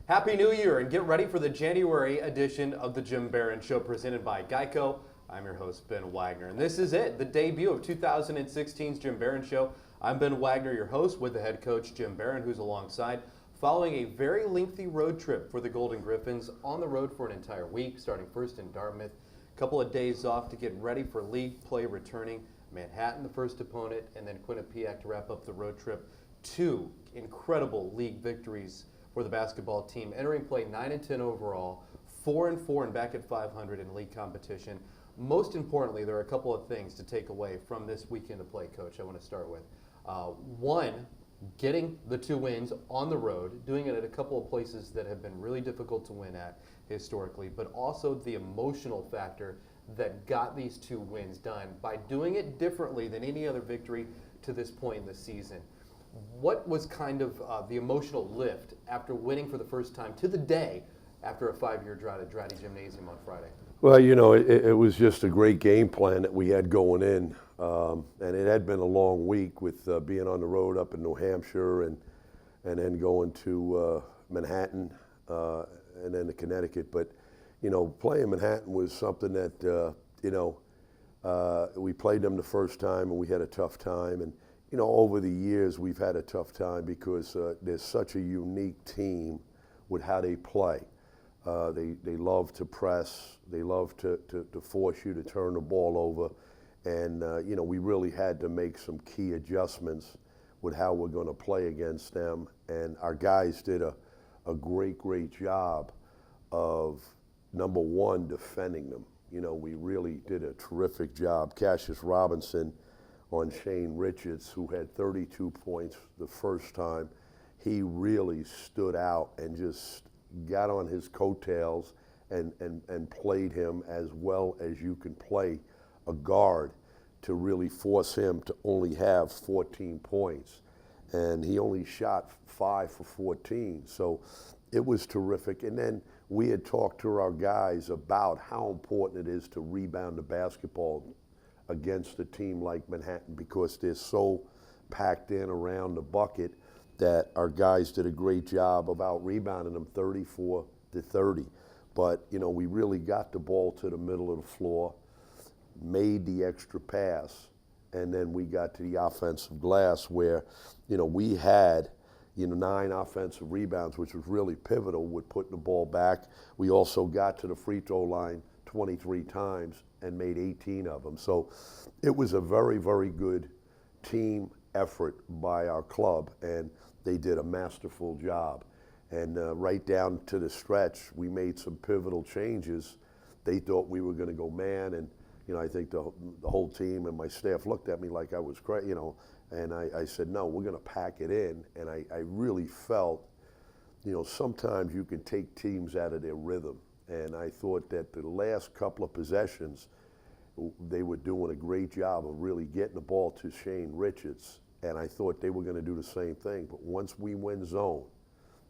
Happy New Year, and get ready for the January edition of the Jim Barron Show presented by Geico. I'm your host, Ben Wagner, and this is it, the debut of 2016's Jim Barron Show. I'm Ben Wagner, your host, with the head coach, Jim Barron, who's alongside, following a very lengthy road trip for the Golden Griffins, on the road for an entire week, starting first in Dartmouth, a couple of days off to get ready for league play, returning Manhattan, the first opponent, and then Quinnipiac to wrap up the road trip. Two incredible league victories for the basketball team, entering play 9-10 overall, 4-4 and back at 500 in league competition. Most importantly, there are a couple of things to take away from this weekend of play, Coach. I want to start with one, getting the 2 wins on the road, doing it at a couple of places that have been really difficult to win at historically, but also the emotional factor that got these 2 wins done by doing it differently than any other victory to this point in the season. What was kind of the emotional lift after winning for the first time to the day after a 5-year drought at Dratty Gymnasium on Friday? Well, you know, it was just a great game plan that we had going in. And it had been a long week with being on the road up in New Hampshire and then going to Manhattan and then to Connecticut. But, you know, playing Manhattan was something that, we played them the first time and we had a tough time. And, you know, over the years we've had a tough time because there's such a unique team with how they play. They love to press. They love to force you to turn the ball over. And, we really had to make some key adjustments with how we're going to play against them. And our guys did a great job of, number one, defending them. You know, we really did a terrific job. Cassius Robinson on Shane Richards, who had 32 points the first time, he really stood out and just got on his coattails and played him as well as you can play a guard to really force him to only have 14 points. And he only shot 5 for 14. So it was terrific. And then we had talked to our guys about how important it is to rebound the basketball against a team like Manhattan because they're so packed in around the bucket that our guys did a great job of out rebounding them 34-30. But, we really got the ball to the middle of the floor, made the extra pass, and then we got to the offensive glass where, we had, 9 offensive rebounds, which was really pivotal with putting the ball back. We also got to the free throw line 23 times and made 18 of them. So it was a very, very good team effort by our club, and they did a masterful job. And right down to the stretch, we made some pivotal changes. They thought we were going to go man, and I think the whole team and my staff looked at me like I was crazy, and I said, no, we're going to pack it in. And I really felt, sometimes you can take teams out of their rhythm. And I thought that the last couple of possessions, they were doing a great job of really getting the ball to Shane Richards. And I thought they were going to do the same thing. But once we went zone,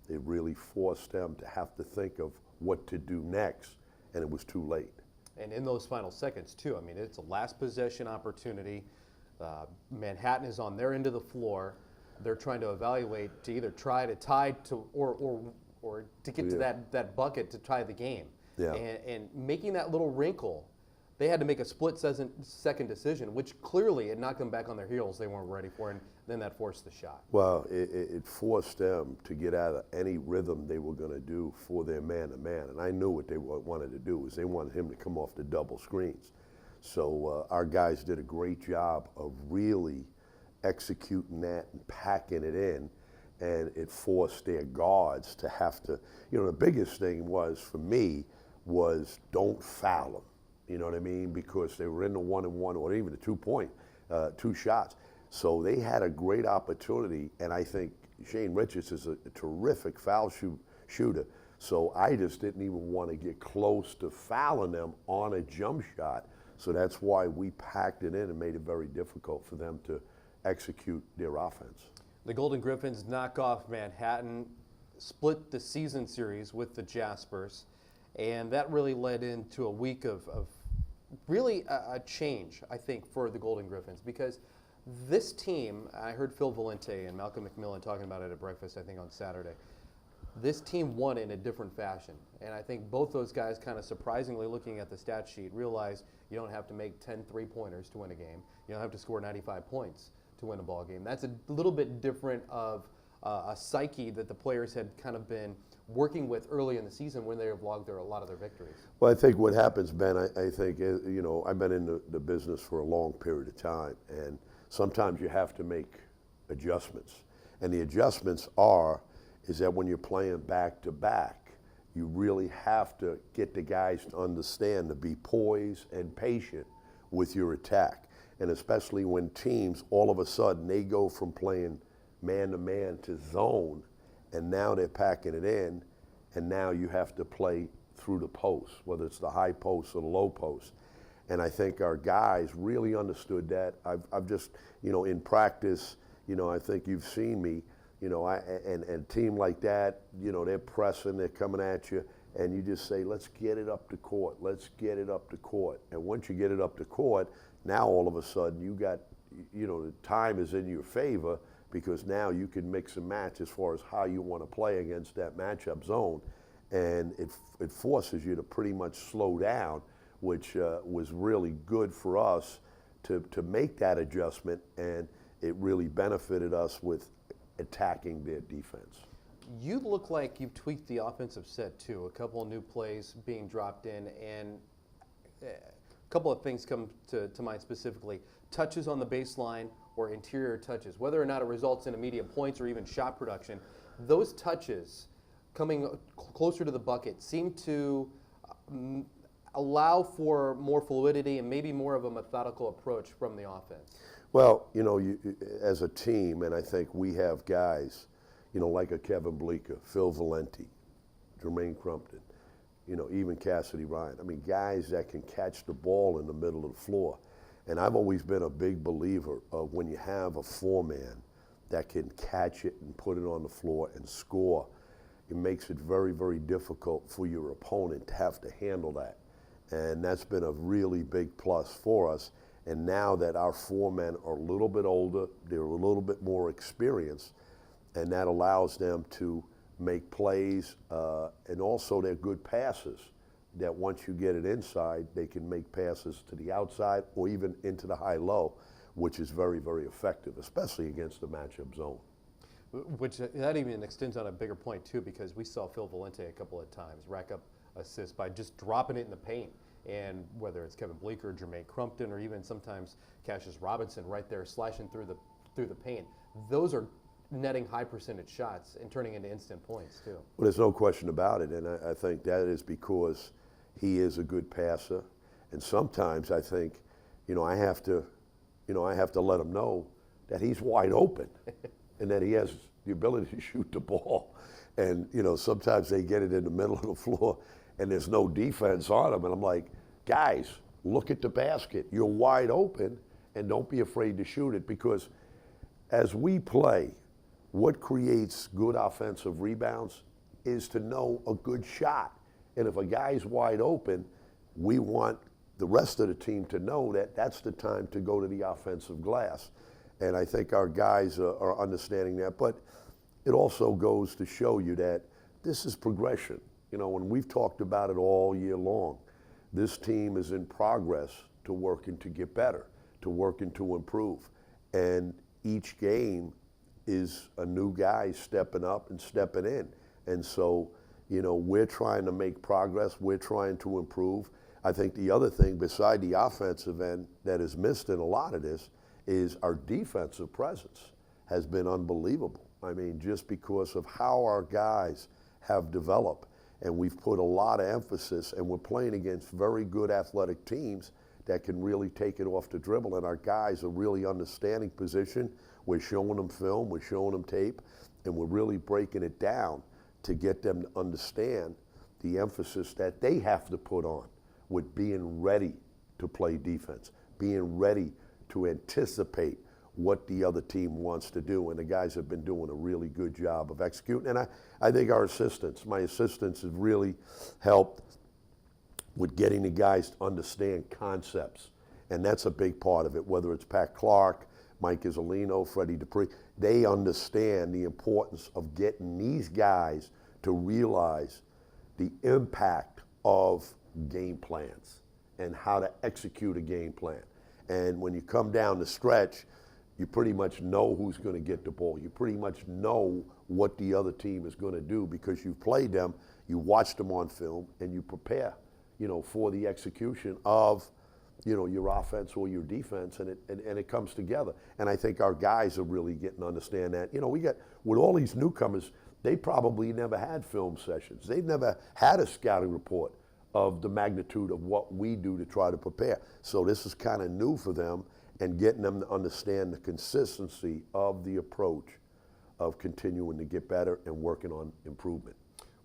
it really forced them to have to think of what to do next. And it was too late. And in those final seconds, too, I mean, it's a last possession opportunity. Manhattan is on their end of the floor. They're trying to evaluate to either try to tie to or to get to that bucket to tie the game. Yeah. And making that little wrinkle, they had to make a split-second decision, which clearly it knocked them back on their heels they weren't ready for, and then that forced the shot. Well, it forced them to get out of any rhythm they were going to do for their man-to-man. And I knew what they wanted to do is they wanted him to come off the double screens. So our guys did a great job of really executing that and packing it in. And it forced their guards to have to, the biggest thing was, for me, was don't foul them. You know what I mean? Because they were in the 1-and-1 or even the 2-point, 2 shots. So they had a great opportunity, and I think Shane Richards is a terrific foul shooter. So I just didn't even want to get close to fouling them on a jump shot. So that's why we packed it in and made it very difficult for them to execute their offense. The Golden Griffins knock off Manhattan, split the season series with the Jaspers, and that really led into a week of really a change, I think, for the Golden Griffins, because this team, I heard Phil Valente and Malcolm McMillan talking about it at breakfast, I think, on Saturday. This team won in a different fashion. And I think both those guys, kind of surprisingly looking at the stat sheet, realize you don't have to make 10 3-pointers to win a game. You don't have to score 95 points to win a ball game. That's a little bit different of a psyche that the players had kind of been working with early in the season when they have logged a lot of their victories. Well, I think what happens, Ben, I think, I've been in the business for a long period of time, and sometimes you have to make adjustments. And the adjustments is that when you're playing back to back, you really have to get the guys to understand to be poised and patient with your attack. And especially when teams, all of a sudden, they go from playing man-to-man to zone, and now they're packing it in, and now you have to play through the post, whether it's the high post or the low post. And I think our guys really understood that. I've just, in practice, I think you've seen me, and a team like that, they're pressing, they're coming at you, and you just say, let's get it up to court, let's get it up to court. And once you get it up to court, now all of a sudden you got, the time is in your favor, because now you can mix and match as far as how you want to play against that matchup zone. And it forces you to pretty much slow down, which was really good for us to make that adjustment, and it really benefited us with attacking their defense. You look like you've tweaked the offensive set too. A couple of new plays being dropped in, and a couple of things come to mind specifically. Touches on the baseline or interior touches, whether or not it results in immediate points or even shot production, those touches coming closer to the bucket seem to allow for more fluidity and maybe more of a methodical approach from the offense. Well, as a team, and I think we have guys, like a Kevin Bleeker, Phil Valenti, Jermaine Crumpton, even Cassidy Ryan. I mean, guys that can catch the ball in the middle of the floor. And I've always been a big believer of when you have a four-man that can catch it and put it on the floor and score, it makes it very, very difficult for your opponent to have to handle that. And that's been a really big plus for us. And now that our four-men are a little bit older, they're a little bit more experienced, and that allows them to make plays, and also they're good passers, that once you get it inside, they can make passes to the outside or even into the high-low, which is very, very effective, especially against the matchup zone. Which that even extends on a bigger point too, because we saw Phil Valenti a couple of times rack up assists by just dropping it in the paint. And whether it's Kevin Bleeker, Jermaine Crumpton, or even sometimes Cassius Robinson right there slashing through the paint, those are netting high percentage shots and turning into instant points too. Well, there's no question about it, and I think that is because he is a good passer, and sometimes I think, I have to let him know that he's wide open, and that he has the ability to shoot the ball, and sometimes they get it in the middle of the floor, and there's no defense on him, and I'm like, guys, look at the basket. You're wide open, and don't be afraid to shoot it, because as we play, what creates good offensive rebounds is to know a good shot. And if a guy's wide open, we want the rest of the team to know that that's the time to go to the offensive glass. And I think our guys are understanding that. But it also goes to show you that this is progression. And we've talked about it all year long. This team is in progress to working to get better, to working to improve. And each game is a new guy stepping up and stepping in. And so, we're trying to make progress. We're trying to improve. I think the other thing beside the offensive end that is missed in a lot of this is our defensive presence has been unbelievable. I mean, just because of how our guys have developed, and we've put a lot of emphasis, and we're playing against very good athletic teams that can really take it off the dribble, and our guys are really understanding position. We're showing them film, we're showing them tape, and we're really breaking it down to get them to understand the emphasis that they have to put on with being ready to play defense, being ready to anticipate what the other team wants to do. And the guys have been doing a really good job of executing. And I think my assistants have really helped with getting the guys to understand concepts. And that's a big part of it, whether it's Pat Clark, Mike Isolino, Freddie Dupree. They understand the importance of getting these guys to realize the impact of game plans and how to execute a game plan. And when you come down the stretch, you pretty much know who's going to get the ball. You pretty much know what the other team is going to do because you've played them, you watched them on film, and you prepare, for the execution of, your offense or your defense, and it comes together. And I think our guys are really getting to understand that. We got, with all these newcomers, they probably never had film sessions. They've never had a scouting report of the magnitude of what we do to try to prepare. So this is kind of new for them, and getting them to understand the consistency of the approach of continuing to get better and working on improvement.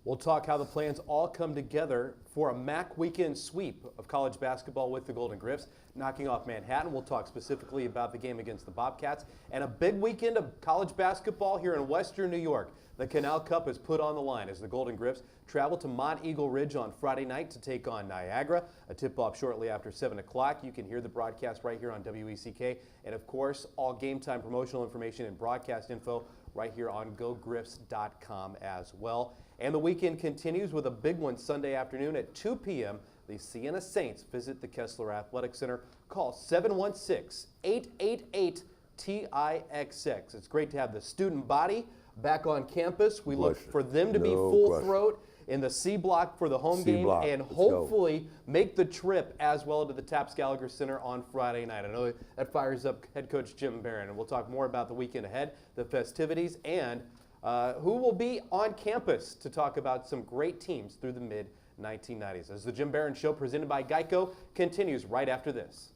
We'll talk how the plans all come together for a MAC weekend sweep of college basketball with the Golden Griffs, knocking off Manhattan. We'll talk specifically about the game against the Bobcats and a big weekend of college basketball here in Western New York. The Canal Cup is put on the line as the Golden Griffs travel to Mont Eagle Ridge on Friday night to take on Niagara. A tip-off shortly after 7 o'clock. You can hear the broadcast right here on WECK. And, of course, all game-time promotional information and broadcast info right here on GoGriffs.com as well. And the weekend continues with a big one Sunday afternoon at 2 p.m. The Siena Saints visit the Kessler Athletic Center. Call 716-888-TIXX. It's great to have the student body back on campus. We look for them to be full throat in the C block for the home game and hopefully make the trip as well to the Taps Gallagher Center on Friday night. I know that fires up head coach Jim Barron, and we'll talk more about the weekend ahead, the festivities, and who will be on campus to talk about some great teams through the mid-1990s. As the Jim Barron Show presented by Geico continues right after this.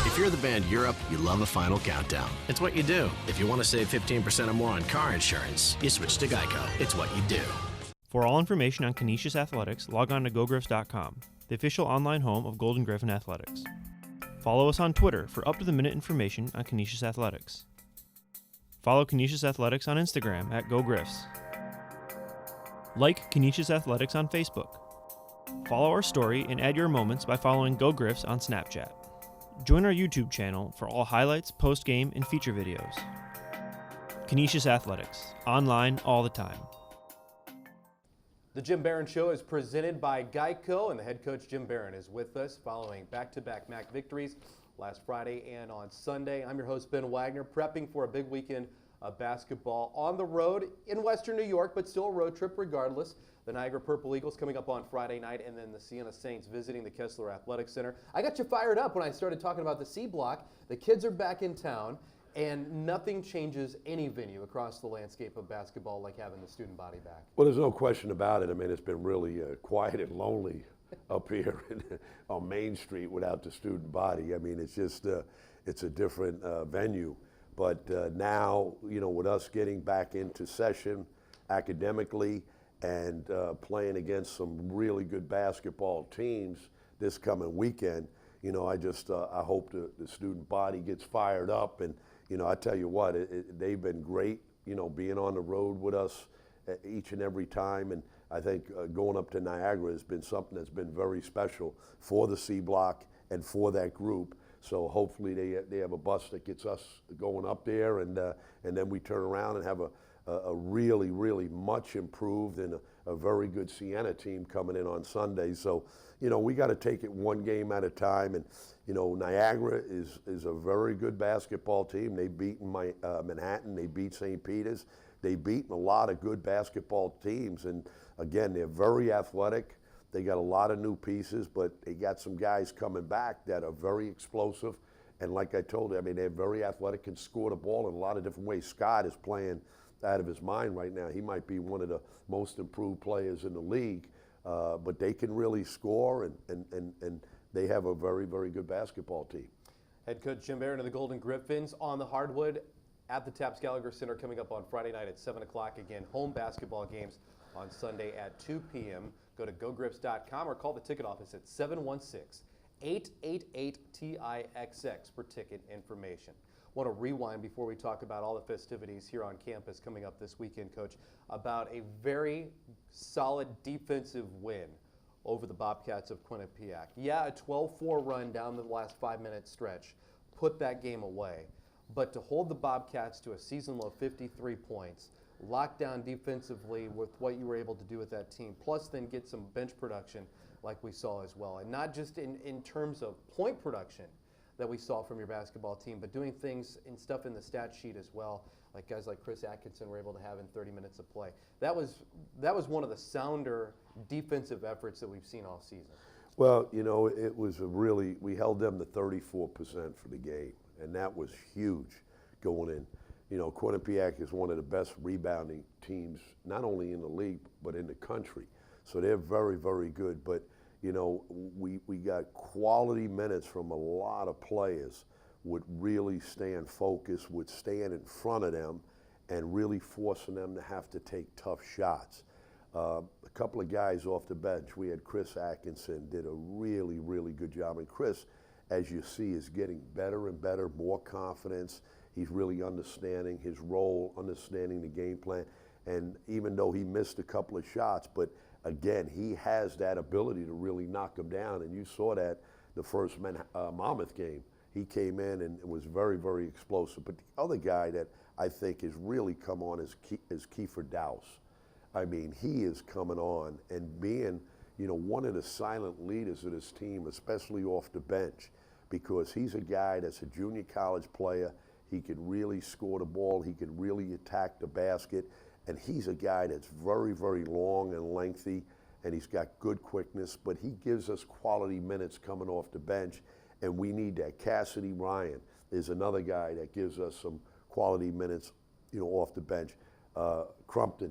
If you're the band Europe, you love a final countdown. It's what you do. If you want to save 15% or more on car insurance, you switch to Geico. It's what you do. For all information on Canisius Athletics, log on to GoGriffs.com, the official online home of Golden Griffin Athletics. Follow us on Twitter for up-to-the-minute information on Canisius Athletics. Follow Canisius Athletics on Instagram at GoGriffs. Like Canisius Athletics on Facebook. Follow our story and add your moments by following GoGriffs on Snapchat. Join our YouTube channel for all highlights, post-game, and feature videos. Canisius Athletics, online all the time. The Jim Barron Show is presented by Geico, and the head coach Jim Barron is with us following back-to-back MAC victories last Friday and on Sunday. I'm your host, Ben Wagner, prepping for a big weekend of basketball on the road in Western New York, but still a road trip regardless. The Niagara Purple Eagles coming up on Friday night, and then the Siena Saints visiting the Kessler Athletic Center. I got you fired up when I started talking about the C block. The kids are back in town, and nothing changes any venue across the landscape of basketball like having the student body back. Well, there's no question about it. I mean, it's been really quiet and lonely up here on Main Street without the student body. I mean, it's just, it's a different venue. But now, with us getting back into session academically, and playing against some really good basketball teams this coming weekend, I hope the student body gets fired up. And, I tell you what, they've been great, being on the road with us each and every time. And I think going up to Niagara has been something that's been very special for the C block and for that group. So hopefully they have a bus that gets us going up there, and then we turn around and have a really, really much improved and a very good Siena team coming in on Sunday. So, we got to take it one game at a time. And, Niagara is a very good basketball team. They've beaten Manhattan. They beat St. Peter's. They've beaten a lot of good basketball teams. And, again, they're very athletic. They got a lot of new pieces, but they got some guys coming back that are very explosive. And like I told you, I mean, they're very athletic, can score the ball in a lot of different ways. Scott is playing out of his mind right now. He might be one of the most improved players in the league, but they can really score, and they have a very, very good basketball team. Head coach Jim Barron of the Golden Griffins on the hardwood at the Taps Gallagher Center coming up on Friday night at 7 o'clock. Again, home basketball games on Sunday at 2 p.m. Go to GoGriffs.com or call the ticket office at 888-TIXX for ticket information. Want to rewind before we talk about all the festivities here on campus coming up this weekend, Coach, about a very solid defensive win over the Bobcats of Quinnipiac. Yeah, a 12-4 run down the last 5-minute stretch put that game away. But to hold the Bobcats to a season low 53 points, lock down defensively with what you were able to do with that team, plus then get some bench production like we saw as well. And not just in terms of point production that we saw from your basketball team, but doing things and stuff in the stat sheet as well, like guys like Chris Atkinson were able to have in 30 minutes of play. That was one of the sounder defensive efforts that we've seen all season. Well, you know, it was we held them to 34% for the game, and that was huge going in. You know, Quinnipiac is one of the best rebounding teams, not only in the league, but in the country. So they're very, very good. But, you know, we got quality minutes from a lot of players, would really stand focused, would stand in front of them, and really forcing them to have to take tough shots. A couple of guys off the bench. We had Chris Atkinson, did a really, really good job. And Chris, as you see, is getting better and better, more confidence. He's really understanding his role, understanding the game plan. And even though he missed a couple of shots, but again, he has that ability to really knock them down. And you saw that the first Monmouth game. He came in and was very, very explosive. But the other guy that I think has really come on is Kiefer Dowse. I mean, he is coming on and being, you know, one of the silent leaders of this team, especially off the bench, because he's a guy that's a junior college player. He could really score the ball. He could really attack the basket. And he's a guy that's very, very long and lengthy, and he's got good quickness, but he gives us quality minutes coming off the bench, and we need that. Cassidy Ryan is another guy that gives us some quality minutes, you know, off the bench. Crump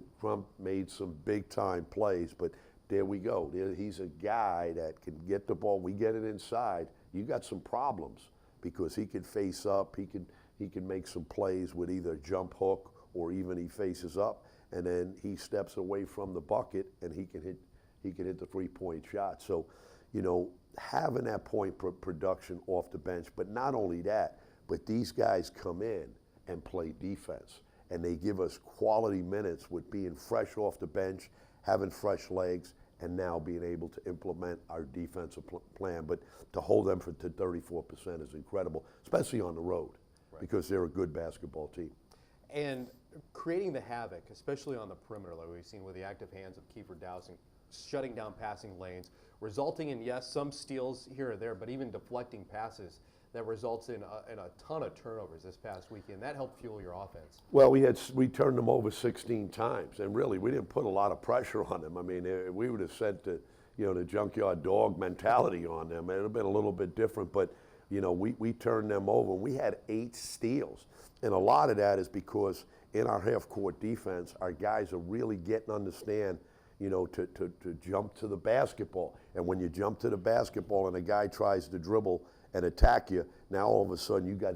made some big-time plays, but there we go. He's a guy that can get the ball. We get it inside. You got some problems because he can face up. He can make some plays with either jump hook or even he faces up, and then he steps away from the bucket and he can hit the three-point shot. So, you know, having that point production off the bench, but not only that, but these guys come in and play defense, and they give us quality minutes with being fresh off the bench, having fresh legs, and now being able to implement our defensive plan. But to hold them to 34% is incredible, especially on the road, right, because they're a good basketball team. And creating the havoc, especially on the perimeter, like we've seen with the active hands of Kiefer Dowse, shutting down passing lanes, resulting in, yes, some steals here or there, but even deflecting passes that results in a ton of turnovers this past weekend. That helped fuel your offense. Well, we turned them over 16 times, and really we didn't put a lot of pressure on them. I mean, we would have sent the junkyard dog mentality on them. It would have been a little bit different, but you know, we turned them over. We had 8 steals, and a lot of that is because in our half-court defense, our guys are really getting to understand, you know, to jump to the basketball. And when you jump to the basketball and a guy tries to dribble and attack you, now all of a sudden you got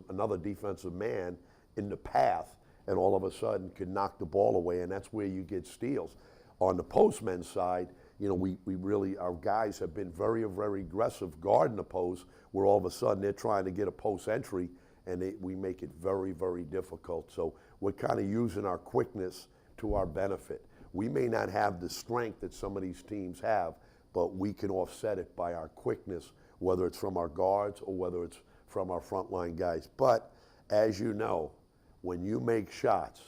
another defensive man in the path, and all of a sudden can knock the ball away, and that's where you get steals. On the postman side, you know, we really, our guys have been very, very aggressive guarding the post, where all of a sudden they're trying to get a post entry, and we make it very, very difficult. So we're kind of using our quickness to our benefit. We may not have the strength that some of these teams have, but we can offset it by our quickness, whether it's from our guards or whether it's from our frontline guys. But as you know, when you make shots,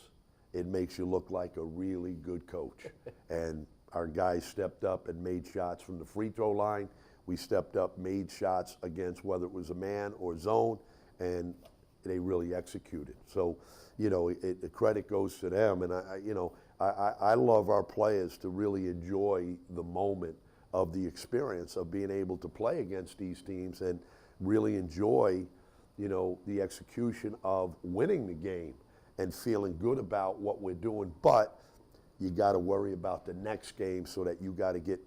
it makes you look like a really good coach. And our guys stepped up and made shots from the free throw line. We stepped up, made shots against whether it was a man or zone, and they really executed. So, you know, the credit goes to them. And I love our players to really enjoy the moment of the experience of being able to play against these teams and really enjoy, you know, the execution of winning the game and feeling good about what we're doing. But you got to worry about the next game, so that you got to get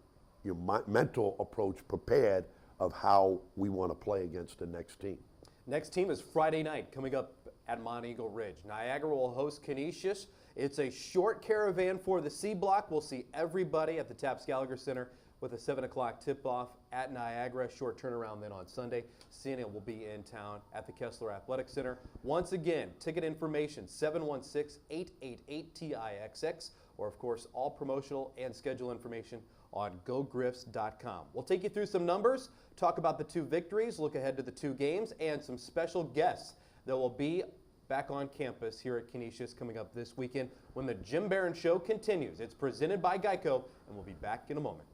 your mental approach prepared of how we want to play against the next team. Next team is Friday night coming up at Monteagle Ridge. Niagara will host Canisius. It's a short caravan for the C Block. We'll see everybody at the Taps Gallagher Center with a 7 o'clock tip-off at Niagara. Short turnaround then on Sunday. Siena will be in town at the Kessler Athletic Center. Once again, ticket information, 716-888-TIXX, or of course, all promotional and schedule information on gogriffs.com. We'll take you through some numbers, talk about the 2 victories, look ahead to the 2 games, and some special guests that will be back on campus here at Canisius coming up this weekend when the Jim Barron Show continues. It's presented by Geico, and we'll be back in a moment.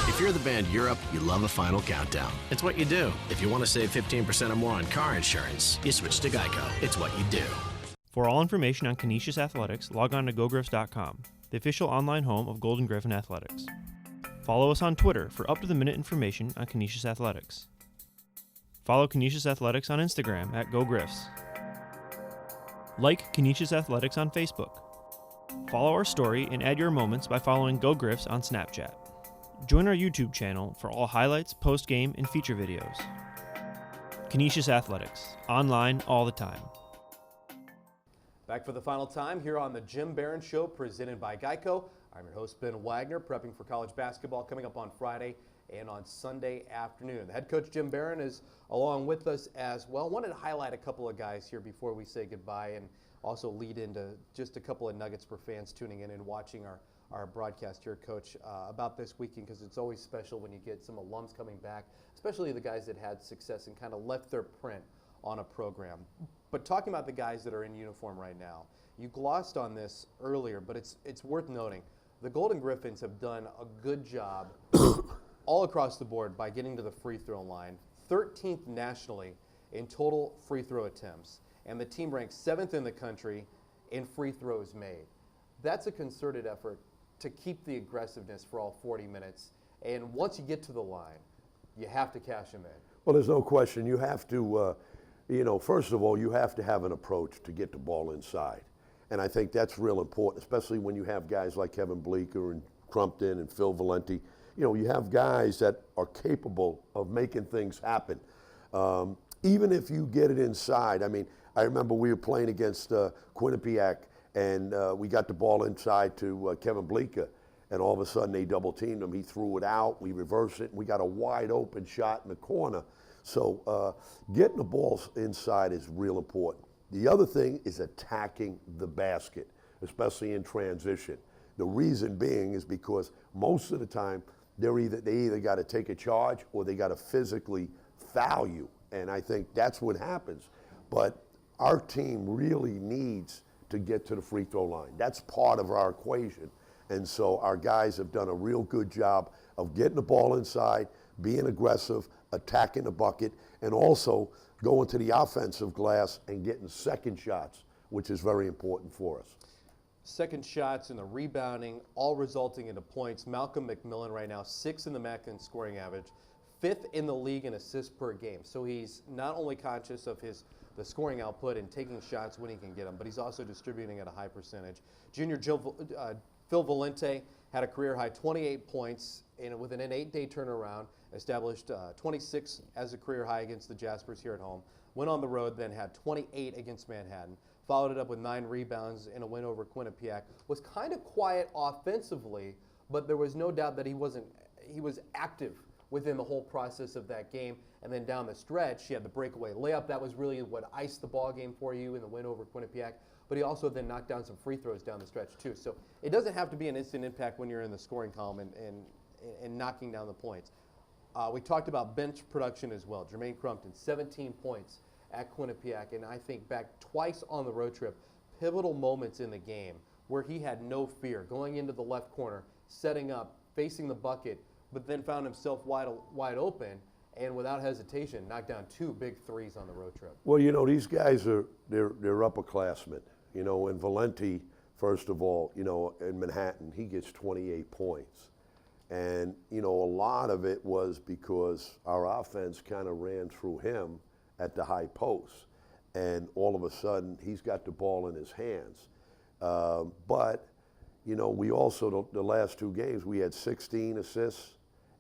If you're the band Europe, you love a final countdown. It's what you do. If you want to save 15% or more on car insurance, you switch to Geico. It's what you do. For all information on Canisius Athletics, log on to gogriffs.com, the official online home of Golden Griffin Athletics. Follow us on Twitter for up-to-the-minute information on Canisius Athletics. Follow Canisius Athletics on Instagram at gogriffs. Like Canisius Athletics on Facebook. Follow our story and add your moments by following Go Griffs on Snapchat. Join our YouTube channel for all highlights, post-game, and feature videos. Canisius Athletics, online all the time. Back for the final time here on the Jim Barron Show presented by Geico. I'm your host, Ben Wagner, prepping for college basketball coming up on Friday and on Sunday afternoon. The head coach, Jim Barron, is along with us as well. Wanted to highlight a couple of guys here before we say goodbye and also lead into just a couple of nuggets for fans tuning in and watching our broadcast here, Coach, about this weekend, because it's always special when you get some alums coming back, especially the guys that had success and kind of left their print on a program. But talking about the guys that are in uniform right now, you glossed on this earlier, but it's worth noting. The Golden Griffins have done a good job all across the board by getting to the free throw line, 13th nationally in total free throw attempts, and the team ranks 7th in the country in free throws made. That's a concerted effort to keep the aggressiveness for all 40 minutes. And once you get to the line, you have to cash them in. Well, there's no question. You have to, first of all, you have to have an approach to get the ball inside. And I think that's real important, especially when you have guys like Kevin Bleeker and Crumpton and Phil Valenti. You have guys that are capable of making things happen. Even if you get it inside. I mean, I remember we were playing against Quinnipiac, and we got the ball inside to Kevin Bleeker, and all of a sudden they double-teamed him. He threw it out, we reversed it, and we got a wide-open shot in the corner. So getting the balls inside is real important. The other thing is attacking the basket, especially in transition. The reason being is because most of the time they either got to take a charge or they got to physically foul you, and I think that's what happens. But our team really needs to get to the free throw line. That's part of our equation. And so our guys have done a real good job of getting the ball inside, being aggressive, attacking the bucket, and also going to the offensive glass and getting second shots, which is very important for us. Second shots and the rebounding, all resulting into points. Malcolm McMillan right now, 6th in the MAC in scoring average, 5th in the league in assists per game. So he's not only conscious of the scoring output and taking shots when he can get them, but he's also distributing at a high percentage. Junior Phil Valente had a career-high 28 points and within an 8-day turnaround, established 26 as a career high against the Jaspers here at home. Went on the road, then had 28 against Manhattan. Followed it up with 9 rebounds in a win over Quinnipiac. Was kind of quiet offensively, but there was no doubt that he was active within the whole process of that game. And then down the stretch, he had the breakaway layup. That was really what iced the ball game for you in the win over Quinnipiac. But he also then knocked down some free throws down the stretch too. So it doesn't have to be an instant impact when you're in the scoring column and knocking down the points. We talked about bench production as well. Jermaine Crumpton, 17 points at Quinnipiac, and I think back twice on the road trip, pivotal moments in the game where he had no fear, going into the left corner, setting up, facing the bucket, but then found himself wide open, and without hesitation, knocked down 2 big threes on the road trip. Well, these guys they're upperclassmen. And Valenti, first of all, in Manhattan, he gets 28 points. And, a lot of it was because our offense kind of ran through him at the high post. and all of a sudden he's got the ball in his hands. But, you know, we also, the last 2 games, we had 16 assists,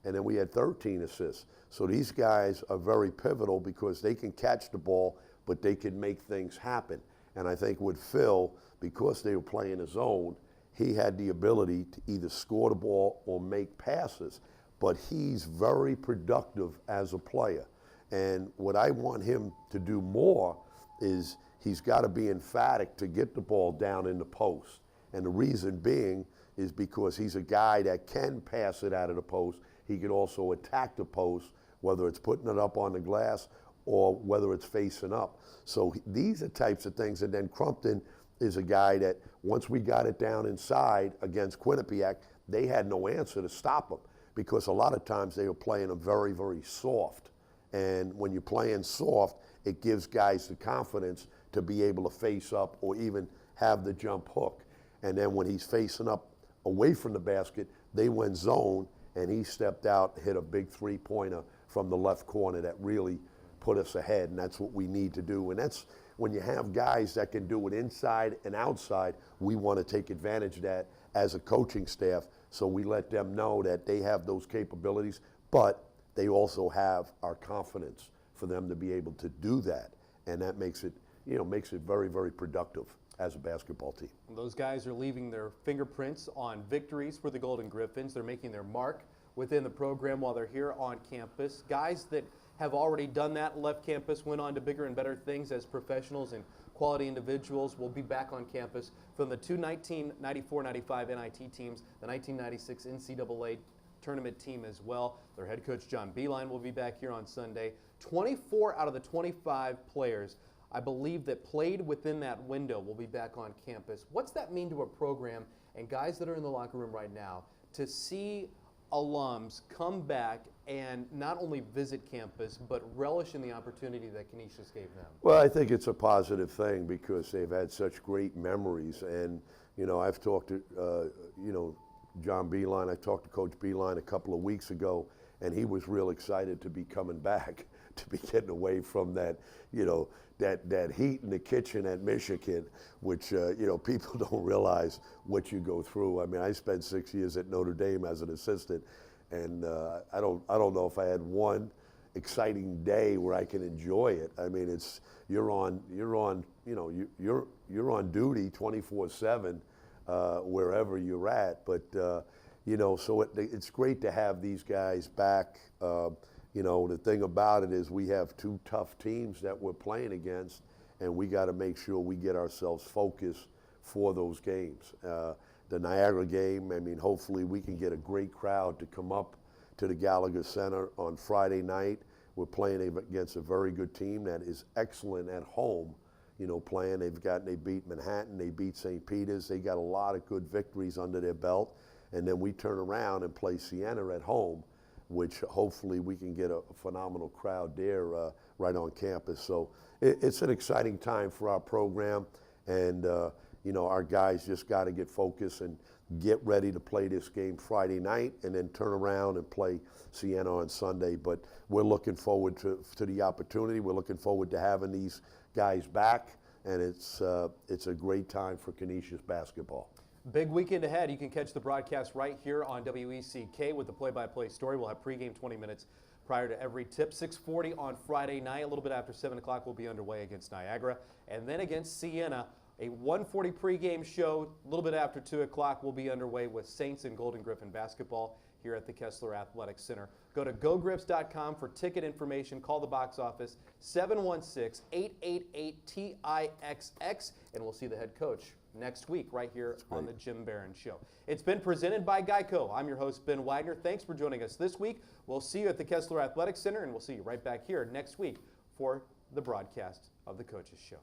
and then we had 13 assists. So these guys are very pivotal because they can catch the ball, but they can make things happen. And I think with Phil, because they were playing a zone, he had the ability to either score the ball or make passes. But he's very productive as a player. And what I want him to do more is he's got to be emphatic to get the ball down in the post. And the reason being is because he's a guy that can pass it out of the post. He can also attack the post, whether it's putting it up on the glass or whether it's facing up. So these are types of things. And then Crumpton is a guy that once we got it down inside against Quinnipiac, they had no answer to stop him because a lot of times they were playing him very, very soft. And when you're playing soft, it gives guys the confidence to be able to face up or even have the jump hook. And then when he's facing up away from the basket, they went zone, and he stepped out, hit a big three-pointer from the left corner that really put us ahead, and that's what we need to do. And that's when you have guys that can do it inside and outside, we want to take advantage of that as a coaching staff, so we let them know that they have those capabilities, but they also have our confidence for them to be able to do that, and that makes it, you know, makes it very, very productive as a basketball team. Those guys are leaving their fingerprints on victories for the Golden Griffins. They're making their mark within the program while they're here on campus. Guys that have already done that, left campus, went on to bigger and better things as professionals and quality individuals, will be back on campus from the 2 1994-95 NIT teams, the 1996 NCAA tournament team as well. Their head coach, John Beeline, will be back here on Sunday. 24 out of the 25 players, I believe, that played within that window will be back on campus. What's that mean to a program and guys that are in the locker room right now to see alums come back and not only visit campus but relish in the opportunity that Canisius gave them? Well, I think it's a positive thing because they've had such great memories. And, you know, I've talked to, you know, John Beeline. I talked to Coach Beeline a couple of weeks ago, and he was real excited to be coming back, to be getting away from that, you know, that heat in the kitchen at Michigan, which, you know, people don't realize what you go through. I mean, I spent 6 years at Notre Dame as an assistant, and I don't know if I had one exciting day where I can enjoy it. I mean, it's you're on you know, you're on duty 24/7 wherever you're at. But you know, so it's great to have these guys back. You know, the thing about it is we have 2 tough teams that we're playing against, and we got to make sure we get ourselves focused for those games. The Niagara game, I mean, hopefully we can get a great crowd to come up to the Gallagher Center on Friday night. We're playing against a very good team that is excellent at home. You know, they beat Manhattan, they beat St. Peter's, they got a lot of good victories under their belt, and then we turn around and play Siena at home, which hopefully we can get a phenomenal crowd there right on campus. So it's an exciting time for our program, and you know, our guys just got to get focused and get ready to play this game Friday night and then turn around and play Siena on Sunday. But we're looking forward to the opportunity. We're looking forward to having these guys back, and it's a great time for Canisius basketball. Big weekend ahead. You can catch the broadcast right here on WECK with the play-by-play story. We'll have pregame 20 minutes prior to every tip. 6:40 on Friday night. A little bit after 7 o'clock, we'll be underway against Niagara. And then against Siena, a 1:40 pregame show. A little bit after 2 o'clock, we'll be underway with Saints and Golden Griffin basketball here at the Kessler Athletic Center. Go to gogriffs.com for ticket information. Call the box office, 716-888-TIXX, and we'll see the head coach next week right here on the Jim Barron Show. It's been presented by Geico. I'm your host, Ben Wagner. Thanks for joining us this week. We'll see you at the Kessler Athletic Center, and we'll see you right back here next week for the broadcast of the Coaches Show.